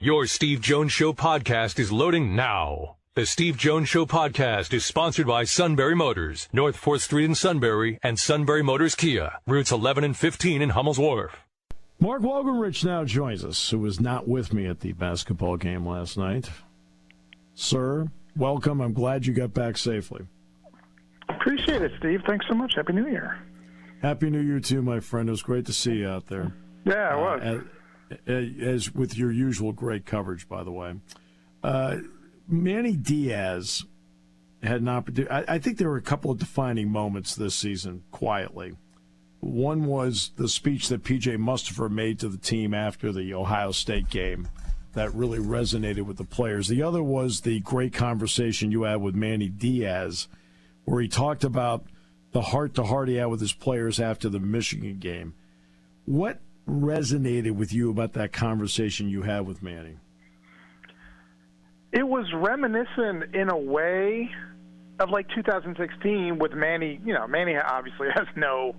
Your Steve Jones Show podcast is loading now. The Steve Jones Show podcast is sponsored by Sunbury Motors, North 4th Street in Sunbury, and Sunbury Motors Kia, routes 11 and 15 in Hummel's Wharf. Mark Wogenrich now joins us, who was not with me at the basketball game last night. Sir, welcome. I'm glad you got back safely. Appreciate it, Steve. Thanks so much. Happy New Year. Happy New Year, too, my friend. It was great to see you out there. Yeah, it was. As with your usual great coverage, by the way. Manny Diaz had an opportunity. I think there were a couple of defining moments this season, quietly. One was the speech that P.J. Mustipher made to the team after the Ohio State game. That really resonated with the players. The other was the great conversation you had with Manny Diaz, where he talked about the heart-to-heart he had with his players after the Michigan game. What resonated with you about that conversation you had with Manny? It was reminiscent in a way of like 2016 with Manny. You know, Manny obviously has no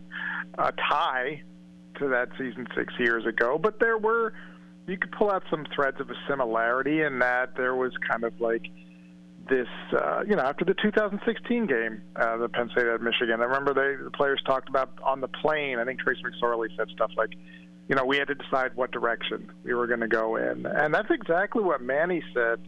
tie to that season 6 years ago, but you could pull out some threads of a similarity in that there was kind of like this, after the 2016 game, the Penn State at Michigan, I remember the players talked about on the plane. I think Trace McSorley said stuff like, we had to decide what direction we were going to go in. And that's exactly what Manny said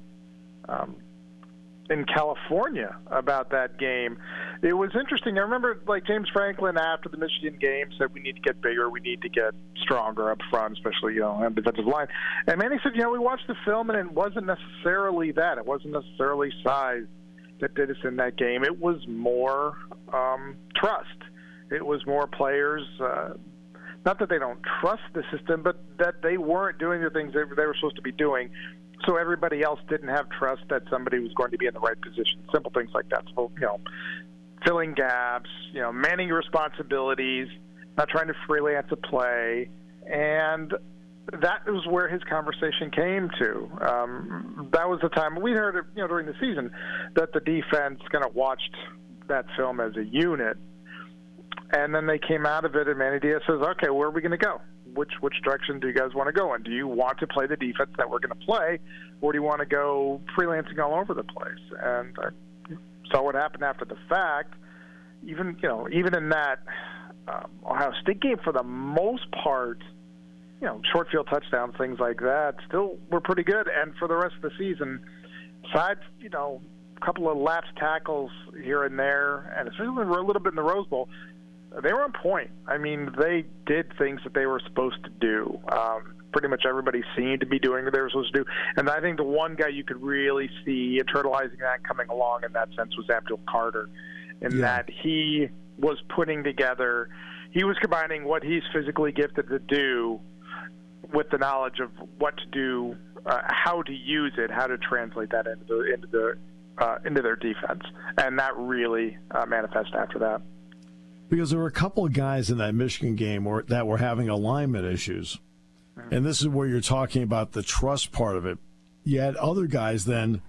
in California about that game. It was interesting. I remember, like, James Franklin after the Michigan game said, we need to get bigger, we need to get stronger up front, especially, on the defensive line. And Manny said, we watched the film, and it wasn't necessarily that. It wasn't necessarily size that did us in that game. It was more trust. It was more players, not that they don't trust the system, but that they weren't doing the things they were supposed to be doing. So everybody else didn't have trust that somebody was going to be in the right position. Simple things like that. So, filling gaps, manning your responsibilities, not trying to freelance a play. And that was where his conversation came to. That was the time we heard it, during the season, that the defense kind of watched that film as a unit. And then they came out of it, and Manny Diaz says, okay, where are we going to go? Which direction do you guys want to go in? Do you want to play the defense that we're going to play, or do you want to go freelancing all over the place? And I saw what happened after the fact. Even in that Ohio State game, for the most part, short field touchdowns, things like that, still were pretty good. And for the rest of the season, besides, a couple of lapsed tackles here and there, and especially a little bit in the Rose Bowl, they were on point. I mean, they did things that they were supposed to do. Pretty much everybody seemed to be doing what they were supposed to do. And I think the one guy you could really see internalizing that coming along in that sense was Abdul Carter, in that he was putting together, he was combining what he's physically gifted to do with the knowledge of what to do, how to use it, how to translate that into their defense. And that really manifested after that. Because there were a couple of guys in that Michigan game that were having alignment issues. And this is where you're talking about the trust part of it. You had other guys then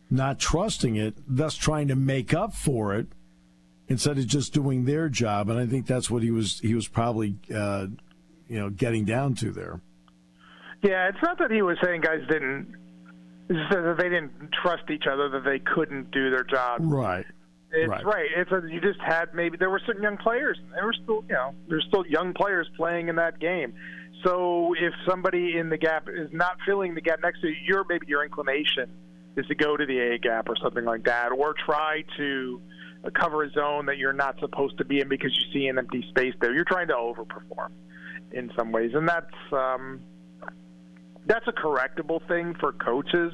not trusting it, thus trying to make up for it instead of just doing their job. And I think that's what he was probably getting down to there. Yeah, it's not that he was saying guys didn't, it's just that they didn't trust each other, that they couldn't do their job. Right. It's right. You just had there were certain young players. There were still, there's still young players playing in that game. So if somebody in the gap is not filling the gap next to you, maybe your inclination is to go to the A gap or something like that, or try to cover a zone that you're not supposed to be in because you see an empty space there. You're trying to overperform in some ways, and that's a correctable thing for coaches.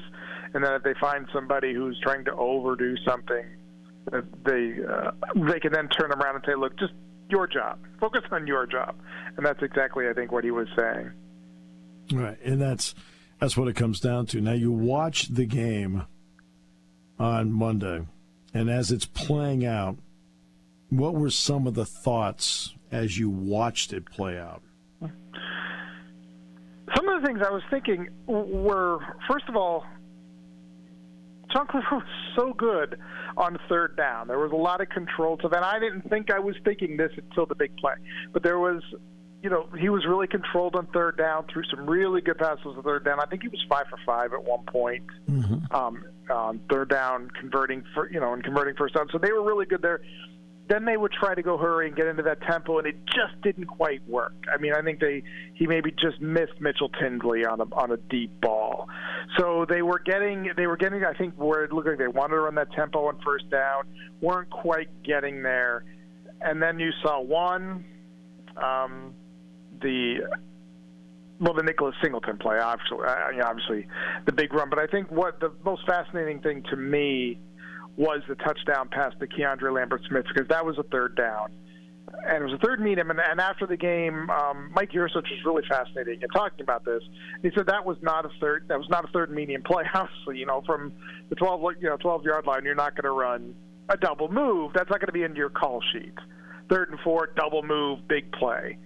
And then if they find somebody who's trying to overdo something, they can then turn around and say, look, just your job. Focus on your job. And that's exactly, I think, what he was saying. Right, and that's what it comes down to. Now, you watch the game on Monday, and as it's playing out, what were some of the thoughts as you watched it play out? Some of the things I was thinking were, first of all, Sean Clifford was so good on third down. There was a lot of control to that. I didn't think I was thinking this until the big play. But there was he was really controlled on third down, threw some really good passes on third down. I think he was 5 for 5 at one point on third down, converting first down. So they were really good there. Then they would try to go hurry and get into that tempo, and it just didn't quite work. I mean, I think he maybe just missed Mitchell Tinsley on a deep ball. So they were getting. I think where it looked like they wanted to run that tempo on first down, weren't quite getting there, and then you saw the Nicholas Singleton play, obviously the big run. But I think what the most fascinating thing to me was the touchdown pass to Keandre Lambert-Smith, because that was a third down. And it was a third medium. And after the game, Mike Yurcich was really fascinating in talking about this. He said that was not a third medium play. Obviously, from the 12-yard line, you're not going to run a double move. That's not going to be in your call sheet. 3rd and 4, double move, big play.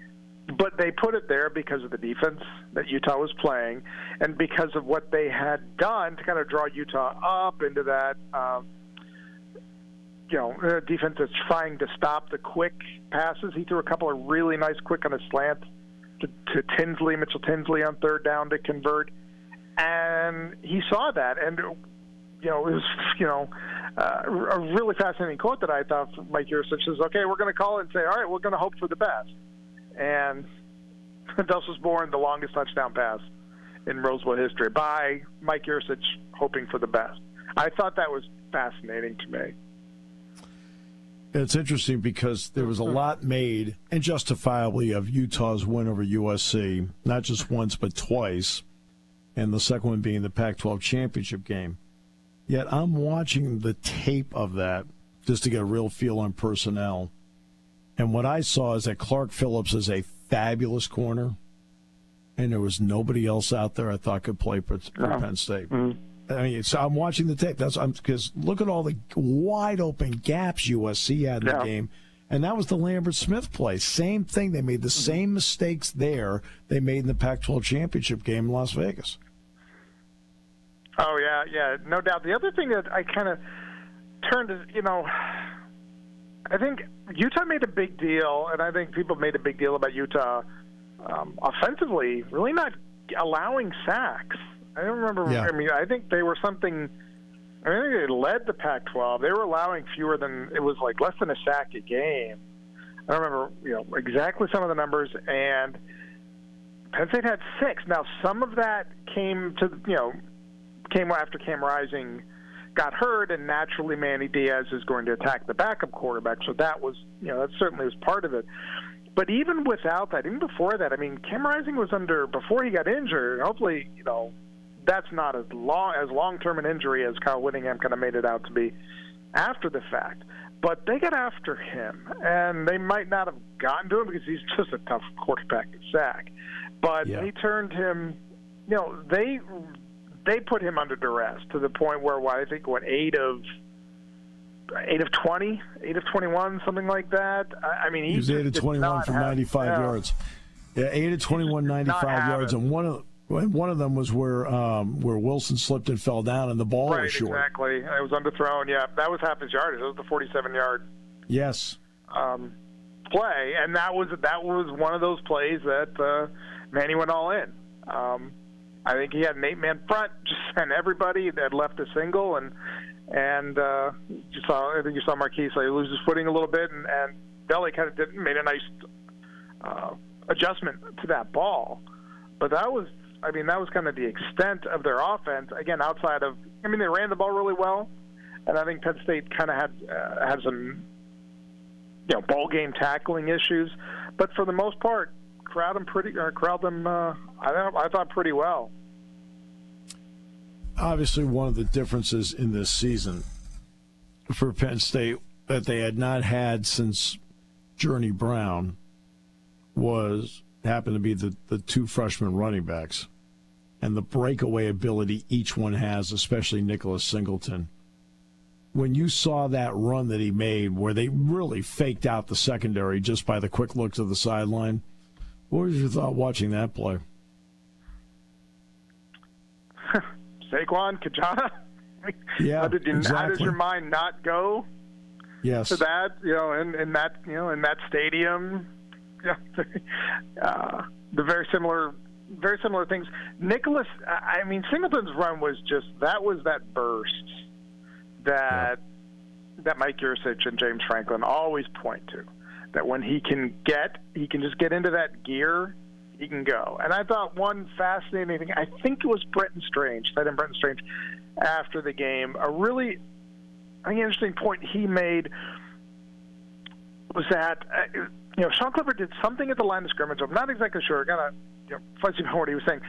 But they put it there because of the defense that Utah was playing, and because of what they had done to kind of draw Utah up into that, defense that's trying to stop the quick passes. He threw a couple of really nice quick on a slant to Mitchell Tinsley on third down to convert, and he saw that, and it was a really fascinating quote that I thought from Mike Yurcich says, "Okay, we're going to call it and say, all right, we're going to hope for the best." And thus was born the longest touchdown pass in Roseville history by Mike Yurcich, hoping for the best. I thought that was fascinating to me. It's interesting because there was a lot made, and justifiably, of Utah's win over USC, not just once but twice, and the second one being the Pac-12 championship game. Yet I'm watching the tape of that just to get a real feel on personnel. And what I saw is that Clark Phillips is a fabulous corner, and there was nobody else out there I thought could play for Penn State. Mm-hmm. I mean, so I'm watching the tape. Because look at all the wide open gaps USC had in the game, and that was the Lambert-Smith play. Same thing. They made the same mistakes there they made in the Pac-12 championship game in Las Vegas. Oh yeah, no doubt. The other thing that I kind of turned to, I think Utah made a big deal, and I think people made a big deal about Utah offensively, really not allowing sacks. I don't remember. Yeah. I mean, I think they were something. I think they led the Pac-12. They were allowing fewer than, it was like less than a sack a game. I don't remember, exactly some of the numbers. And Penn State had 6. Now, some of that came after Cam Rising got hurt, and naturally Manny Diaz is going to attack the backup quarterback. So that was, that certainly was part of it. But even without that, even before that, I mean, Cam Rising was before he got injured. Hopefully, that's not as long-term an injury as Kyle Whittingham kind of made it out to be after the fact. But they got after him, and they might not have gotten to him because he's just a tough quarterback to sack. But he turned him, they put him under duress to the point where, I think, 8 of 20, 8 of 21, something like that. I mean, he was 8 of 21 for 95 yards. Yeah, 8 of 21, 95 yards, and one of them was where Wilson slipped and fell down, and the ball was short. Right, exactly. It was underthrown. Yeah, that was half his yardage. It was the 47-yard. Yes. Play, and that was one of those plays that Manny went all in. I think he had an 8-man front, just sent everybody that left a single, and I think you saw Marquise lose his footing a little bit, and Belly kind of made a nice adjustment to that ball. But that was kind of the extent of their offense. Again, outside of, they ran the ball really well, and I think Penn State kind of had some, ball game tackling issues. But for the most part, crowd them. I thought pretty well. Obviously, one of the differences in this season for Penn State that they had not had since Journey Brown happened to be the 2 freshman running backs and the breakaway ability each one has, especially Nicholas Singleton. When you saw that run that he made where they really faked out the secondary just by the quick look to the sideline, what was your thought watching that play? Saquon, Kajana? Yeah, how does your mind not go to that? In that stadium, the very similar things. Nicholas, I mean, Singleton's run was just that burst that Mike Yurcich and James Franklin always point to. That when he can just get into that gear, he can go. And I thought one fascinating thing, I think it was Brenton Strange after the game, a really interesting point he made was that Sean Clifford did something at the line of scrimmage. I'm not exactly sure. I got to fuzzy about what he was saying.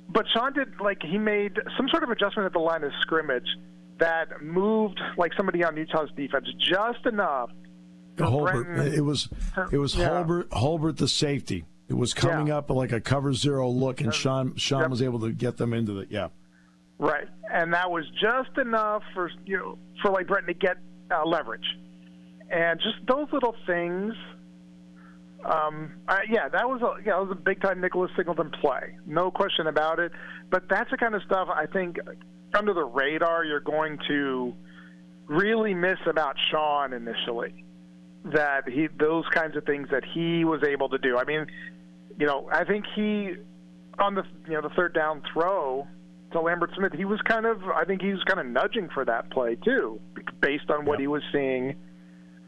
But Sean did, he made some sort of adjustment at the line of scrimmage that moved somebody on Utah's defense just enough. Holbert. It was Holbert the safety. It was coming up like a cover zero look, and Sean was able to get them into the right, and that was just enough for Brenton to get leverage, and just those little things. That was a big time Nicholas Singleton play, no question about it. But that's the kind of stuff I think under the radar you're going to really miss about Sean initially. That those kinds of things that he was able to do. I mean, I think he on the third down throw to Lambert Smith, he was kind of nudging for that play too, based on what he was seeing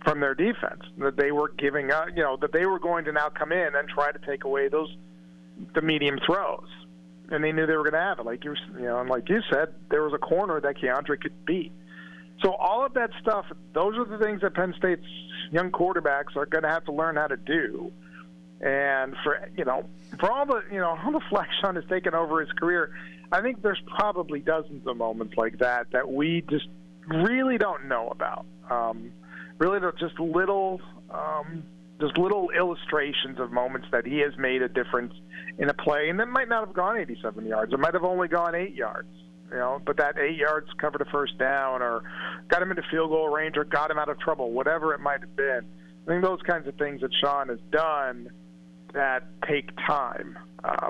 from their defense. That they were giving up, that they were going to now come in and try to take away the medium throws, and they knew they were going to have it. Like you said, there was a corner that Keandre could beat. So all of that stuff, those are the things that Penn State's young quarterbacks are going to have to learn how to do. And for all the flack Sean has taken over his career, I think there's probably dozens of moments like that we just really don't know about. Really, they're just little illustrations of moments that he has made a difference in a play, and that might not have gone 87 yards. It might have only gone 8 yards. But that 8 yards covered a first down or got him into field goal range or got him out of trouble, whatever it might have been. I think those kinds of things that Sean has done that take time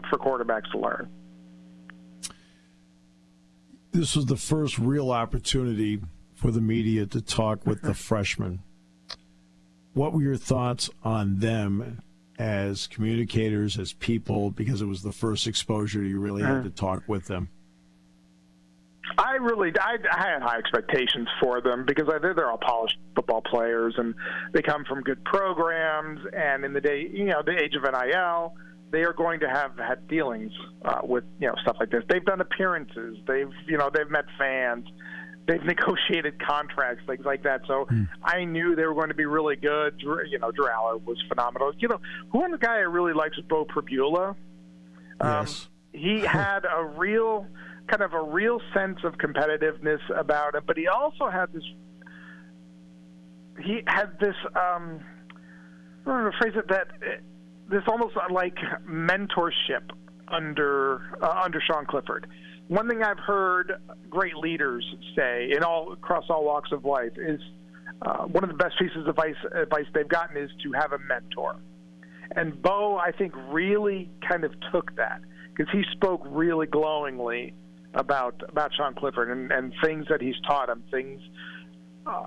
for quarterbacks to learn. This was the first real opportunity for the media to talk with the freshmen. What were your thoughts on them as communicators, as people, because it was the first exposure you really had to talk with them? I had high expectations for them because they're all polished football players and they come from good programs. And in the age of NIL, they are going to have had dealings with stuff like this. They've done appearances. They've met fans. They've negotiated contracts, things like that. So I knew they were going to be really good. Drew Aller was phenomenal. One guy I really liked was Bo Pribula. Yes. He had a real sense of competitiveness about it, but he also had this. He had this. I don't know how to phrase it. This almost like mentorship under Sean Clifford. One thing I've heard great leaders say across all walks of life is one of the best pieces of advice they've gotten is to have a mentor. And Bo, I think, really kind of took that because he spoke really glowingly about Sean Clifford and things that he's taught him, things, how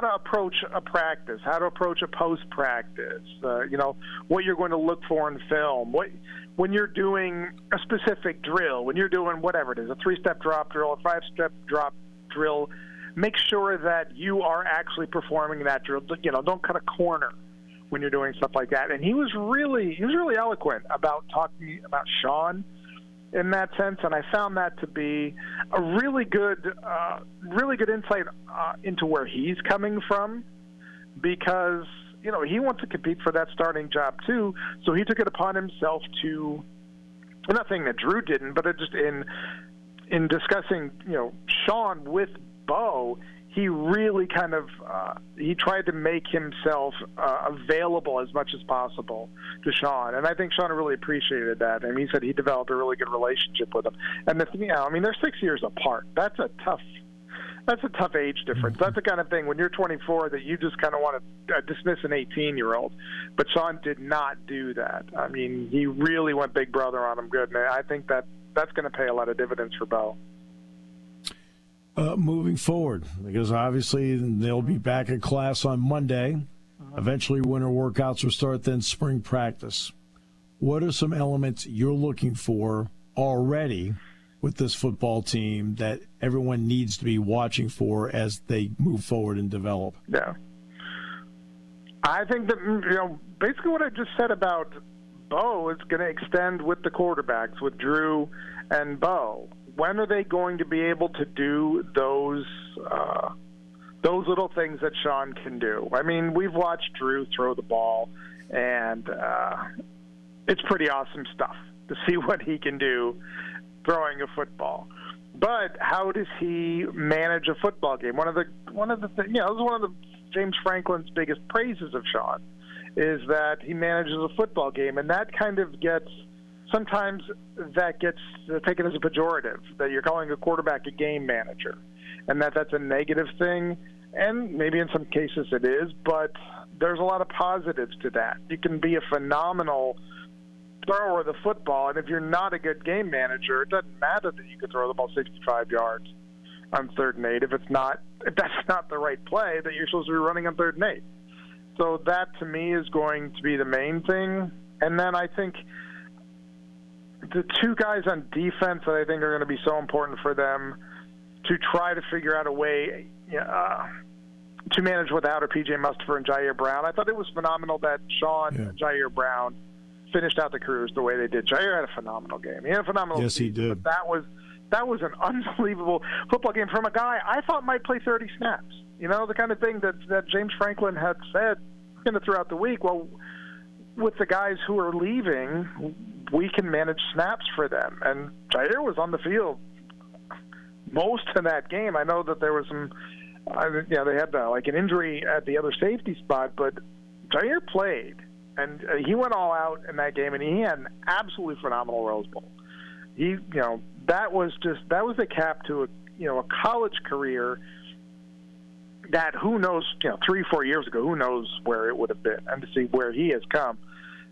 to approach a practice, how to approach a post-practice, what you're going to look for in film, when you're doing a specific drill, when you're doing whatever it is, a 3-step drop drill, a 5-step drop drill, make sure that you are actually performing that drill. Don't cut a corner when you're doing stuff like that. And he was really eloquent about talking about Sean in that sense, and I found that to be a really good insight into where he's coming from, because he wants to compete for that starting job too. So he took it upon himself to, I'm not saying that Drew didn't, but it just in discussing Sean with Bo, he really kind of he tried to make himself available as much as possible to Sean, and I think Sean really appreciated that. And he said he developed a really good relationship with him. And they're 6 years apart. That's a tough age difference. That's the kind of thing when you're 24 that you just kind of want to dismiss an 18-year-old. But Sean did not do that. I mean, he really went big brother on him good, and I think that's going to pay a lot of dividends for Bo. Moving forward, because obviously they'll be back in class on Monday. Eventually, winter workouts will start, then spring practice. What are some elements you're looking for already with this football team that everyone needs to be watching for as they move forward and develop? Yeah. I think that, basically what I just said about Bo is going to extend with the quarterbacks, with Drew and Bo. When are they going to be able to do those little things that Sean can do? I mean, we've watched Drew throw the ball, and it's pretty awesome stuff to see what he can do throwing a football. But how does he manage a football game? This is one of the James Franklin's biggest praises of Sean, is that he manages a football game, and that kind of sometimes that gets taken as a pejorative, that you're calling a quarterback a game manager, and that's a negative thing, and maybe in some cases it is, but there's a lot of positives to that. You can be a phenomenal thrower of the football, and if you're not a good game manager, it doesn't matter that you can throw the ball 65 yards on 3rd and 8 if that's not the right play that you're supposed to be running on 3rd and 8. So that, to me, is going to be the main thing. And then I think the two guys on defense that I think are going to be so important for them to try to figure out a way to manage without P.J. Mustipher and Jair Brown. I thought it was phenomenal that Sean and Jair Brown finished out the careers the way they did. Jair had a phenomenal game. He had a phenomenal Yes, season, he did. But that was an unbelievable football game from a guy I thought might play 30 snaps. The kind of thing that James Franklin had said throughout the week. Well, with the guys who are leaving, we can manage snaps for them. And Jair was on the field most of that game. I know that there was some, they had an injury at the other safety spot, but Jair played, and he went all out in that game, and he had an absolutely phenomenal Rose Bowl. That was the cap to a college career that, who knows, 3-4 years ago, who knows where it would have been, and to see where he has come.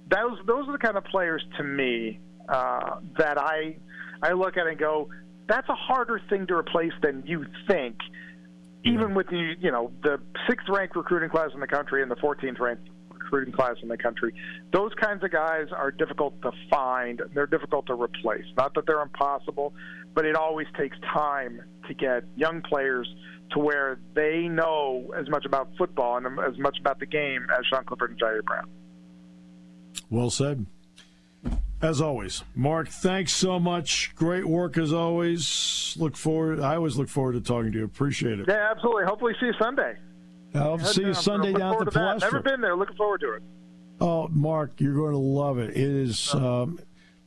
Those are the kind of players, to me, that I look at and go, that's a harder thing to replace than you think, even with the 6th-ranked recruiting class in the country and the 14th-ranked recruiting class in the country. Those kinds of guys are difficult to find. They're difficult to replace. Not that they're impossible, but it always takes time to get young players to where they know as much about football and as much about the game as Sean Clifford and Jair Brown. Well said. As always, Mark, thanks so much. Great work as always. I always look forward to talking to you. Appreciate it. Yeah, absolutely. Hopefully see you Sunday. I'll see you Sunday down at the Palestra. Never been there. Looking forward to it. Oh, Mark, you're going to love it. It is,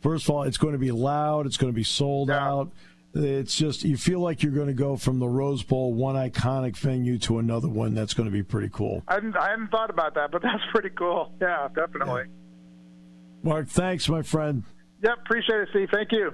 first of all, it's going to be loud. It's going to be sold out. It's just, you feel like you're going to go from the Rose Bowl, one iconic venue, to another one. That's going to be pretty cool. I hadn't thought about that, but that's pretty cool. Yeah, definitely. Yeah. Mark, thanks, my friend. Yep, appreciate it, Steve. Thank you.